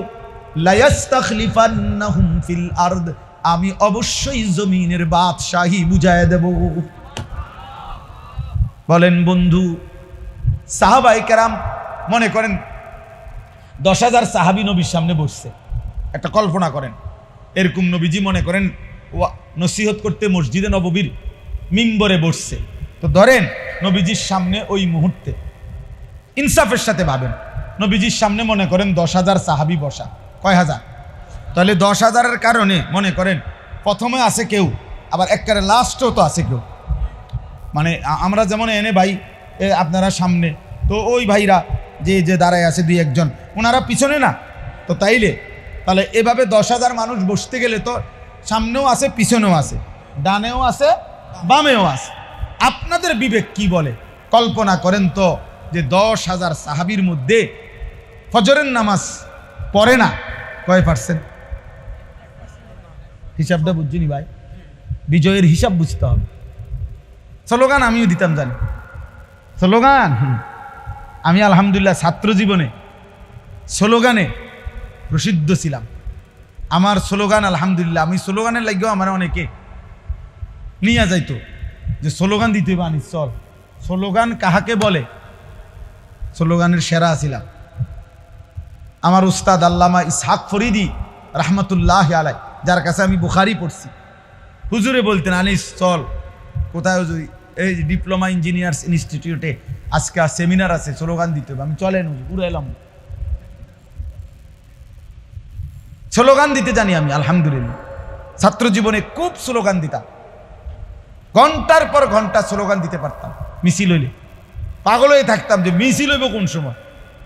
লা ইস্তাখলিফান্নাহুম ফিল আরদ, আমি অবশ্যই জমিনের বাদশাহী বুঝায় দেব। বলেন বন্ধু, সাহাবায়ে কেরাম মনে করেন 10,000 সাহাবী নবীর সামনে বসছে, একটা কল্পনা করেন, এরকম নবীজি মনে করেন নসিহত করতে মসজিদে নববীর মিম্বরে বসছে। তো ধরেন নবীজির সামনে ওই মুহূর্তে ইনসাফের সাথে ভাবেন, নবীজির সামনে মনে করেন 10,000 সাহাবী বসা, কয় হাজার? তাহলে 10,000-এর কারণে মনে করেন প্রথমে আছে কেউ, আবার একবারে লাস্টও তো আছে কেউ। মানে আমরা যেমন এনে ভাই আপনারা সামনে, তো ওই ভাইরা যে দাঁড়ায় আছে 2-1 জন, ওনারা পিছনে না, তো তাহলে এভাবে 10,000 মানুষ বসতে গেলে তো সামনেও আছে পিছনেও আছে, ডানেও আছে বামেও আছে। আপনাদের বিবেক কি বলে? কল্পনা করেন তো যে 10,000 সাহাবীর মধ্যে ফজরের নামাজ পড়ে না কয় %? হিসাবটা বুঝছিনি ভাই, বিজয়ের হিসাব বুঝতে হবে। স্লোগান আমিও দিতাম, জানি স্লোগান। আমি আলহামদুলিল্লাহ ছাত্র জীবনে স্লোগানে প্রসিদ্ধ ছিলাম। আমার স্লোগান আলহামদুলিল্লাহ, আমি স্লোগানের লাগেও আমার অনেকে নিয়ে যাইতো যে স্লোগান দিতে বানি চল। স্লোগান কাহাকে বলে? স্লোগানের সেরা ছিলাম। আমার উস্তাদ আল্লামা ইসহাক ফরিদি রহমতুল্লাহ আলাই, যার কাছে আমি বুখারি পড়ছি, হুজুরে বলতেন, আনিস চল কোথায়, যদি এই ডিপ্লোমা ইঞ্জিনিয়ার্স ইনস্টিটিউটে আজকে সেমিনার আছে, স্লোগান দিতে হবে। আমি চলেন উড়ে এলাম, স্লোগান দিতে জানি আমি আলহামদুলিল্লাহ। ছাত্র জীবনে খুব স্লোগান দিতাম, ঘন্টার পর ঘন্টা স্লোগান দিতে পারতাম। মিছিল হইলে পাগল হয়ে থাকতাম যে মিছিল হইব কোন সময়,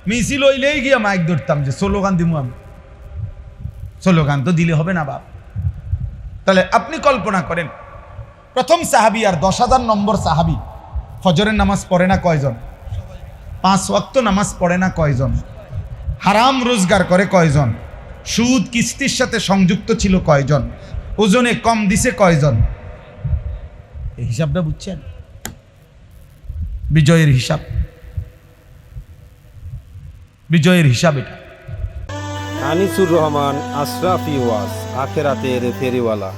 মিছিল হইলেই গিয়ে মাইক ধরতাম যে স্লোগান দিব আমি। স্লোগান তো দিলে হবে না বাপ। তাহলে আপনি কল্পনা করেন, প্রথম সাহাবী আর 10,000 নম্বর সাহাবী ফজরের নামাজ পড়ে না কয়জন? 5 ওয়াক্ত নামাজ পড়ে না কয়জন? হারাম রোজগার করে কয়জন? সুদ কিস্তির সাথে সংযুক্ত ছিল কয়জন? ওজনে কম দিছে কয়জন? এই হিসাবটা বুঝছেন? বিজয়ের হিসাব, বিজয়ের হিসাব এটা। আনিসুর রহমান, আশরাফি ওয়াজ, আখেরাতের ফেরিওয়ালা।